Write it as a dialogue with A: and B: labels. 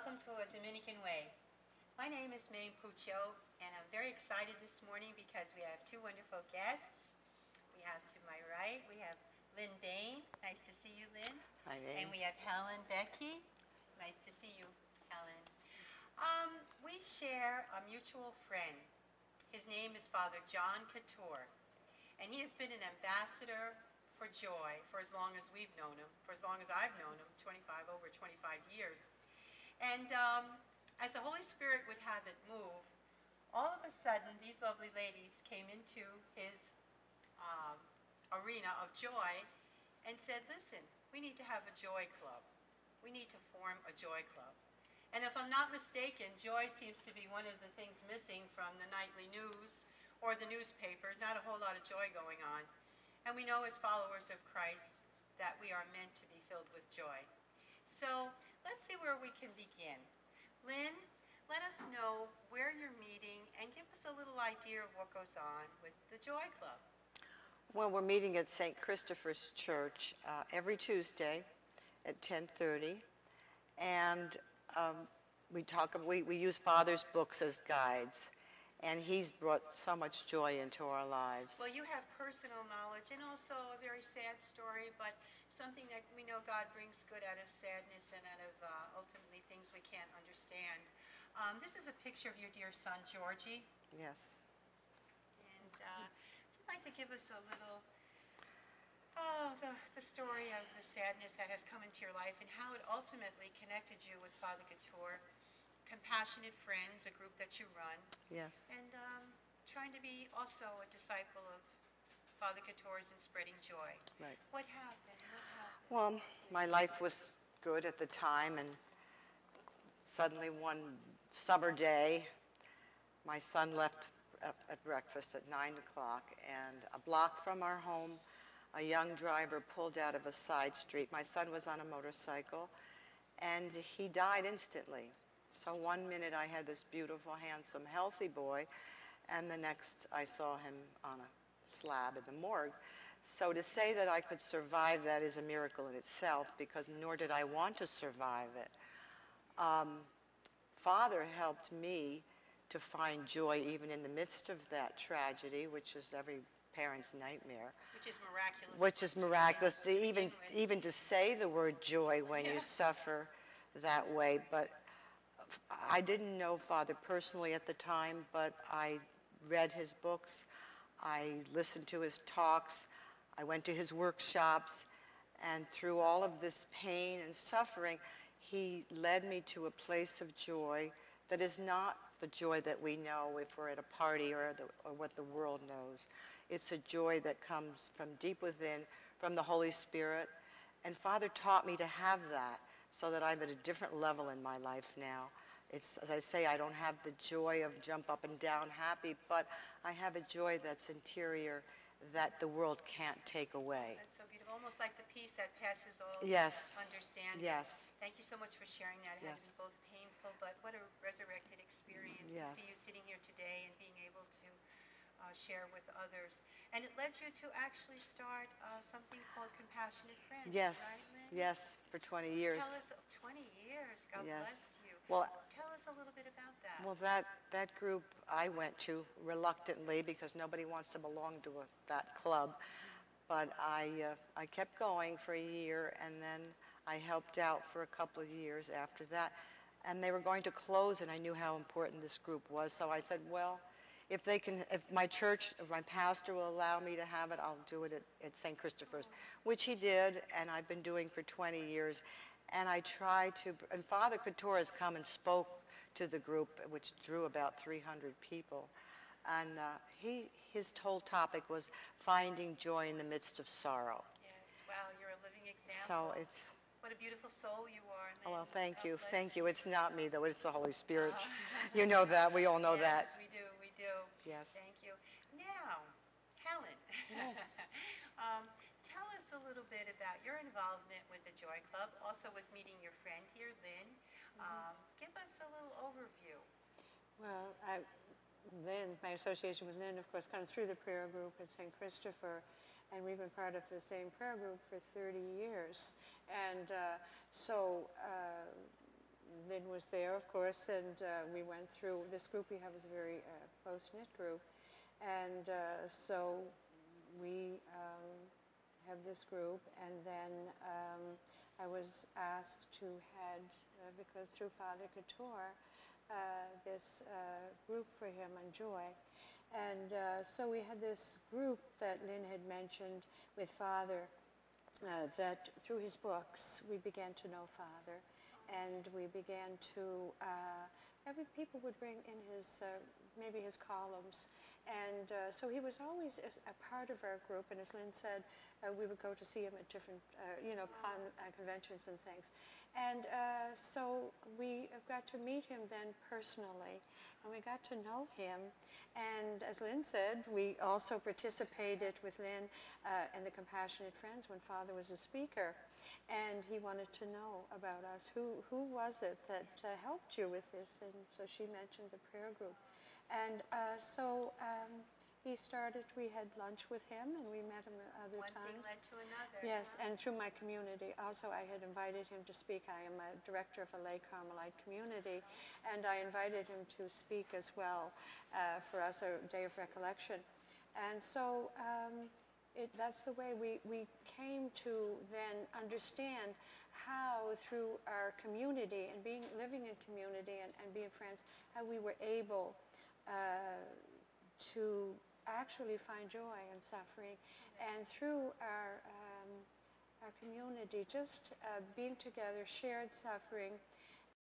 A: welcome to A Dominican Way. My name is Mayme Puccio, and I'm very excited this morning because we have two wonderful guests. We have to my right, we have Lynn Bain. Nice to see you, Lynn.
B: Hi, Mayme.
A: And we have Helen Becky. Nice to see you, Helen. We share a mutual friend. His name is Father John Couture, and he has been an ambassador for joy for as long as we've known him, for as long as I've known him, over 25 years. And as the Holy Spirit would have it move, all of a sudden these lovely ladies came into his arena of joy and said, listen, we need to have a joy club. We need to form a joy club. And if I'm not mistaken, joy seems to be one of the things missing from the nightly news or the newspapers. Not a whole lot of joy going on. And we know as followers of Christ that we are meant to be filled with joy. So let's see where we can begin. Lynn, let us know where you're meeting and give us a little idea of what goes on with the Joy Club.
B: Well, we're meeting at St. Christopher's Church every Tuesday at 10:30, and we use Father's books as guides. And he's brought so much joy into our lives.
A: Well, you have personal knowledge and also a very sad story, but something that we know God brings good out of sadness and out of ultimately things we can't understand. This is a picture of your dear son, Georgie.
B: Yes.
A: And would you like to give us a little, the story of the sadness that has come into your life and how it ultimately connected you with Father Couture? Compassionate Friends, a group that you run.
B: Yes.
A: And trying to be also a disciple of Father Couture's and spreading joy.
B: Right.
A: What happened?
B: Well, my life was good at the time, and suddenly one summer day, my son left at breakfast at 9 o'clock, and a block from our home, a young driver pulled out of a side street. My son was on a motorcycle, and he died instantly. So 1 minute I had this beautiful, handsome, healthy boy, and the next I saw him on a slab in the morgue. So to say that I could survive that is a miracle in itself, because nor did I want to survive it. Father helped me to find joy even in the midst of that tragedy, which is every parent's nightmare.
A: Which is miraculous.
B: Which is miraculous, even to say the word joy when you suffer that way. But I didn't know Father personally at the time, but I read his books, I listened to his talks, I went to his workshops, and through all of this pain and suffering, he led me to a place of joy that is not the joy that we know if we're at a party or what the world knows. It's a joy that comes from deep within, from the Holy Spirit, and Father taught me to have that, so that I'm at a different level in my life now. It's, as I say, I don't have the joy of jump up and down happy, but I have a joy that's interior that the world can't take away.
A: That's so beautiful, almost like the peace that passes all understanding.
B: Yes.
A: Thank you so much for sharing that. It had to be both painful, but what a resurrected experience to see you sitting here today and being able to share with others. And it led you to actually start something called Compassionate Friends,
B: yes.
A: right, Lynn?
B: Yes, for 20 years.
A: Tell us, 20 years, God bless you.
B: Well,
A: tell us a little bit about that.
B: Well, that group I went to reluctantly, because nobody wants to belong to that club. But I kept going for a year, and then I helped out for a couple of years after that. And they were going to close, and I knew how important this group was. So I said, well, if my church, if my pastor will allow me to have it, I'll do it at St. Christopher's, which he did, and I've been doing for 20 years. And I try to, and Father Couture has come and spoke to the group, which drew about 300 people. And his whole topic was finding joy in the midst of sorrow.
A: Yes, wow, you're a living example.
B: So it's...
A: What a beautiful soul you are.
B: Oh, well, thank you. Thank you. It's not me, though. It's the Holy Spirit. You know that. We all know that.
A: Yes, we do.
B: Yes.
A: Thank you. Now, Helen.
C: Yes.
A: Tell us a little bit about your involvement with the Joy Club, also with meeting your friend here, Lynn. Give us a little overview.
C: Well, my association with Lynn, of course, comes through the prayer group at St. Christopher, and we've been part of the same prayer group for 30 years. And so Lynn was there, of course, and we went through, this group we have is a very close-knit group. And so we have this group, and then I was asked to head, because through Father Couture, this group for him on joy. And so we had this group that Lynn had mentioned with Father, that through his books we began to know Father, and we began to, every people would bring in his, maybe his columns, and so he was always a part of our group, and as Lynn said, we would go to see him at different, conventions and things. And so we got to meet him then personally, and we got to know him. And as Lynn said, we also participated with Lynn and the Compassionate Friends when Father was a speaker, and he wanted to know about us. Who was it that helped you with this? And so she mentioned the prayer group. And so he started, we had lunch with him, and we met him other
A: One
C: times.
A: thing led to another.
C: Yes, and through my community. Also, I had invited him to speak. I am a director of a lay Carmelite community, and I invited him to speak as well for us, a day of recollection. And so that's the way we came to then understand how through our community and living in community and being friends, how we were able to actually find joy in suffering, and through our community, just being together, shared suffering,